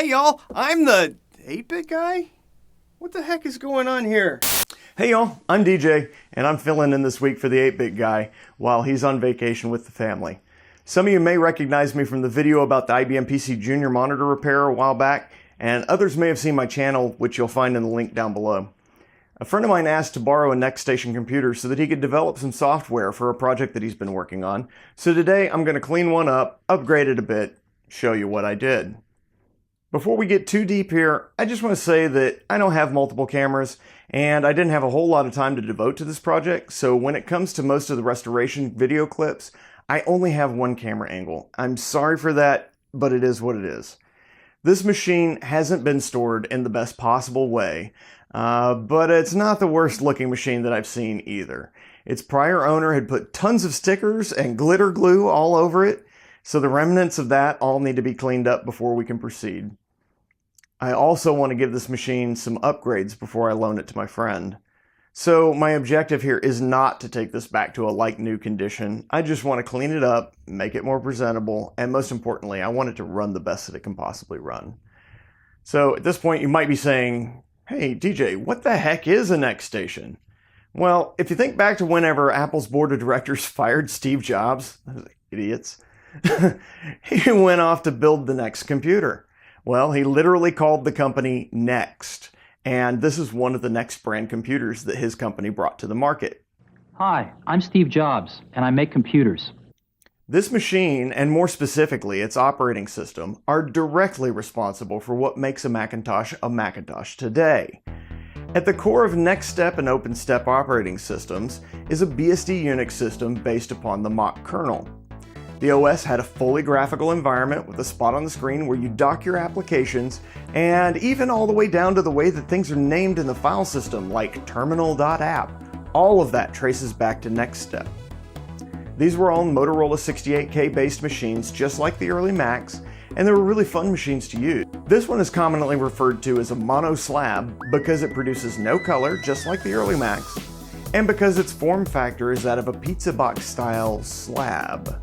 Hey y'all, I'm the 8-bit guy? What the heck is going on here? Hey y'all, I'm DJ, and I'm filling in this week for the 8-bit guy while he's on vacation with the family. Some of you may recognize me from the video about the IBM PC Junior monitor repair a while back, and others may have seen my channel, which you'll find in the link down below. A friend of mine asked to borrow a NeXTStation computer so that he could develop some software for a project that he's been working on. So today I'm going to clean one up, upgrade it a bit, show you what I did. Before we get too deep here, I just want to say that I don't have multiple cameras and I didn't have a whole lot of time to devote to this project, so when it comes to most of the restoration video clips, I only have one camera angle. I'm sorry for that, but it is what it is. This machine hasn't been stored in the best possible way, but it's not the worst looking machine that I've seen either. Its prior owner had put tons of stickers and glitter glue all over it, so the remnants of that all need to be cleaned up before we can proceed. I also want to give this machine some upgrades before I loan it to my friend. So my objective here is not to take this back to a like-new condition. I just want to clean it up, make it more presentable, and most importantly, I want it to run the best that it can possibly run. So at this point, you might be saying, hey, DJ, what the heck is a NeXTStation? Well, if you think back to whenever Apple's board of directors fired Steve Jobs, idiots, he went off to build the next computer. Well, he literally called the company Next, and this is one of the Next brand computers that his company brought to the market. Hi, I'm Steve Jobs, and I make computers. This machine, and more specifically its operating system, are directly responsible for what makes a Macintosh today. At the core of NeXTSTEP and OpenStep operating systems is a BSD Unix system based upon the Mach kernel. The OS had a fully graphical environment with a spot on the screen where you dock your applications, and even all the way down to the way that things are named in the file system, like terminal.app. All of that traces back to NeXTSTEP. These were all Motorola 68K based machines, just like the early Macs, and they were really fun machines to use. This one is commonly referred to as a mono slab because it produces no color, just like the early Macs, and because its form factor is that of a pizza box style slab.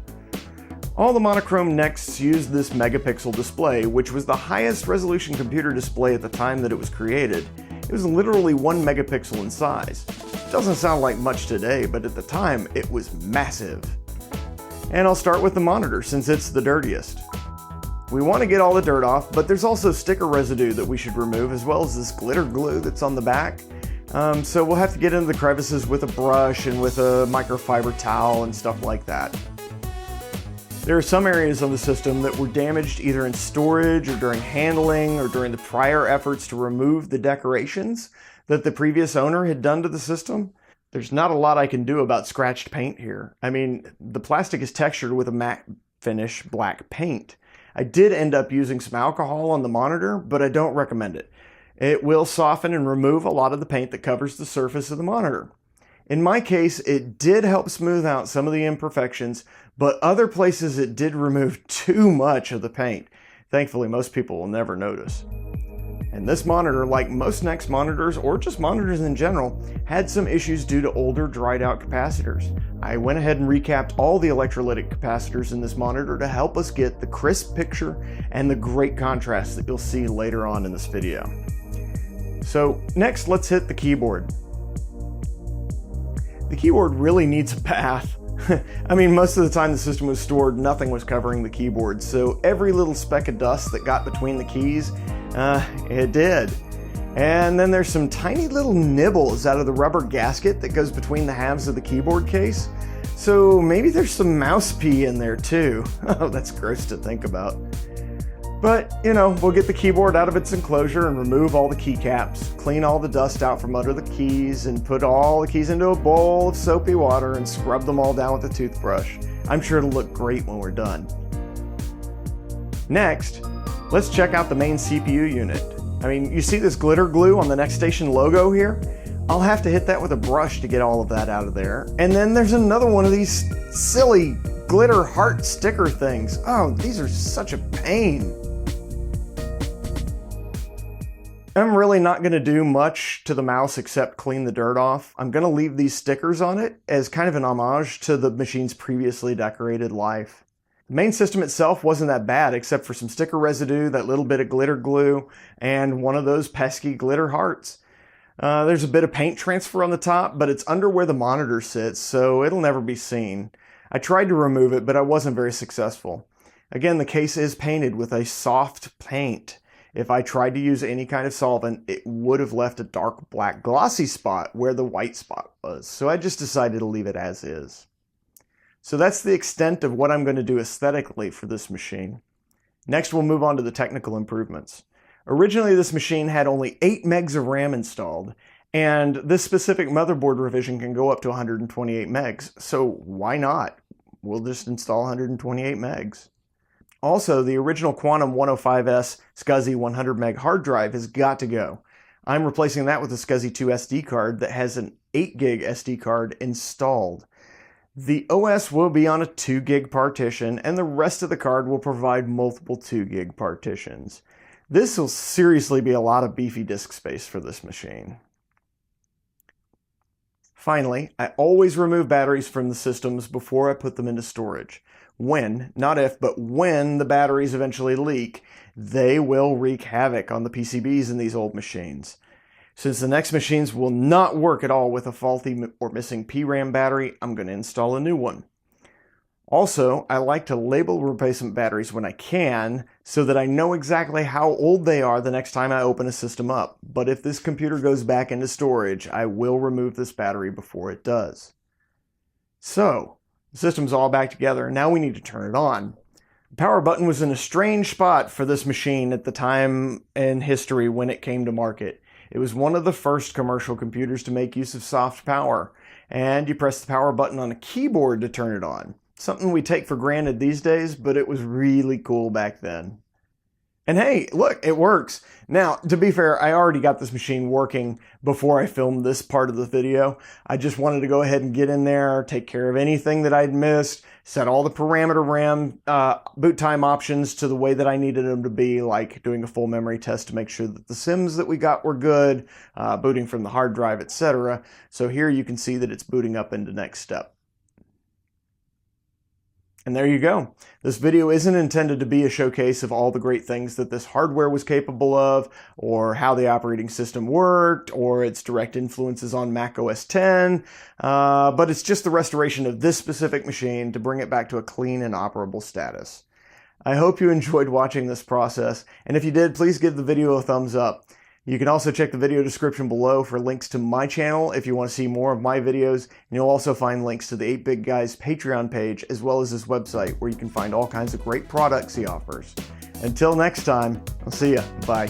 All the monochrome Nexts used this megapixel display, which was the highest resolution computer display at the time that it was created. It was literally 1 megapixel in size. Doesn't sound like much today, but at the time it was massive. And I'll start with the monitor since it's the dirtiest. We want to get all the dirt off, but there's also sticker residue that we should remove, as well as this glitter glue that's on the back. So we'll have to get into the crevices with a brush and with a microfiber towel and stuff like that. There are some areas of the system that were damaged either in storage or during handling or during the prior efforts to remove the decorations that the previous owner had done to the system. There's not a lot I can do about scratched paint here. I mean, the plastic is textured with a matte finish black paint. I did end up using some alcohol on the monitor, but I don't recommend it. It will soften and remove a lot of the paint that covers the surface of the monitor. In my case, it did help smooth out some of the imperfections, but other places it did remove too much of the paint. Thankfully, most people will never notice. And this monitor, like most Next monitors, or just monitors in general, had some issues due to older dried out capacitors. I went ahead and recapped all the electrolytic capacitors in this monitor to help us get the crisp picture and the great contrast that you'll see later on in this video. So next, let's hit the keyboard. The keyboard really needs a bath. I mean, most of the time the system was stored, nothing was covering the keyboard, so every little speck of dust that got between the keys, it did. And then there's some tiny little nibbles out of the rubber gasket that goes between the halves of the keyboard case, so maybe there's some mouse pee in there too. Oh, that's gross to think about. But, you know, we'll get the keyboard out of its enclosure and remove all the keycaps, clean all the dust out from under the keys, and put all the keys into a bowl of soapy water and scrub them all down with a toothbrush. I'm sure it'll look great when we're done. Next, let's check out the main CPU unit. I mean, you see this glitter glue on the NeXTStation logo here? I'll have to hit that with a brush to get all of that out of there. And then there's another one of these silly glitter heart sticker things. Oh, these are such a pain. I'm really not going to do much to the mouse except clean the dirt off. I'm going to leave these stickers on it as kind of an homage to the machine's previously decorated life. The main system itself wasn't that bad, except for some sticker residue, that little bit of glitter glue, and one of those pesky glitter hearts. There's a bit of paint transfer on the top, but it's under where the monitor sits, so it'll never be seen. I tried to remove it, but I wasn't very successful. Again, the case is painted with a soft paint. If I tried to use any kind of solvent, it would have left a dark black glossy spot where the white spot was, so I just decided to leave it as is. So that's the extent of what I'm going to do aesthetically for this machine. Next, we'll move on to the technical improvements. Originally, this machine had only 8 megs of RAM installed, and this specific motherboard revision can go up to 128 megs, so why not? We'll just install 128 megs. Also, the original Quantum 105S SCSI 100 meg hard drive has got to go. I'm replacing that with a SCSI 2 SD card that has an 8 gig SD card installed. The OS will be on a 2 gig partition, and the rest of the card will provide multiple 2 gig partitions. This will seriously be a lot of beefy disk space for this machine. Finally, I always remove batteries from the systems before I put them into storage. When, not if, but when the batteries eventually leak, they will wreak havoc on the PCBs in these old machines. Since the next machines will not work at all with a faulty or missing PRAM battery, I'm going to install a new one. Also, I like to label replacement batteries when I can, so that I know exactly how old they are the next time I open a system up. But if this computer goes back into storage, I will remove this battery before it does. So, the system's all back together, and now we need to turn it on. The power button was in a strange spot for this machine at the time in history when it came to market. It was one of the first commercial computers to make use of soft power, and you press the power button on a keyboard to turn it on. Something we take for granted these days, but it was really cool back then. And hey, look, it works. Now, to be fair, I already got this machine working before I filmed this part of the video. I just wanted to go ahead and get in there, take care of anything that I'd missed, set all the parameter RAM boot time options to the way that I needed them to be, like doing a full memory test to make sure that the sims that we got were good, booting from the hard drive, etc. So here you can see that it's booting up into NeXTStep. And there you go. This video isn't intended to be a showcase of all the great things that this hardware was capable of, or how the operating system worked, or its direct influences on Mac OS X, but it's just the restoration of this specific machine to bring it back to a clean and operable status. I hope you enjoyed watching this process, and if you did, please give the video a thumbs up. You can also check the video description below for links to my channel if you want to see more of my videos, and you'll also find links to the 8Bit Guy's Patreon page as well as his website where you can find all kinds of great products he offers. Until next time, I'll see ya. Bye.